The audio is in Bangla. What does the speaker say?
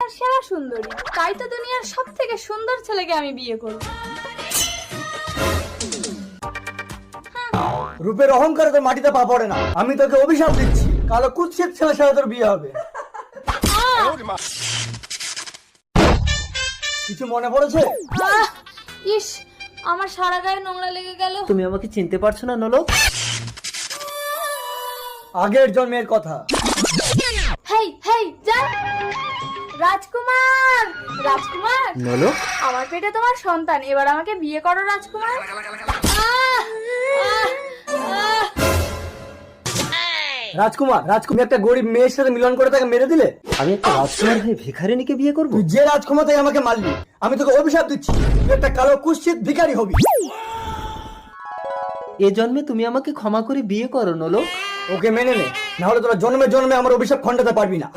দুনিয়ার সেরা সুন্দরী, তাই তো দুনিয়ার সব থেকে সুন্দর ছেলেকে আমি বিয়ে করব। রূপের অহংকারে তোর মাটিতে পা পড়ে না। আমি তোকে অভিশাপ দিচ্ছি, কালো কুৎসিত ছেলের সাথে তোর বিয়ে হবে। কিছু মনে পড়েছে? ইস, আমার সারা গায়ে নোংরা লেগে গেল। তুমি আমাকে চিনতে পারছো না নলক? আগের জন্মের কথা। হেই হেই যা। রাজকুমার, রাজকুমার, নলক, আমার পেটে তোমার সন্তান, এবার আমাকে বিয়ে করো রাজকুমার। আহ, আহ, আহ। রাজকুমার, রাজকুমার একটা গরিব মেয়ের সাথে মিলন করে তাকে মেরে দিলে। আমি একটা রাজকুমার হয়ে ভিখারিনীকে বিয়ে করব? তুই যে রাজকুমারটাই আমাকে মারলি, আমি তোকে অভিশাপ দিচ্ছি, তুই একটা কালো কুৎসিত ভিখারি হবি। এ জন্মে তুমি আমাকে ক্ষমা করে বিয়ে করো নলক। ওকে মেনে নে, না হলে তোরা জন্মে জন্মে আমার অভিশাপ খণ্ডাতে পারবি না।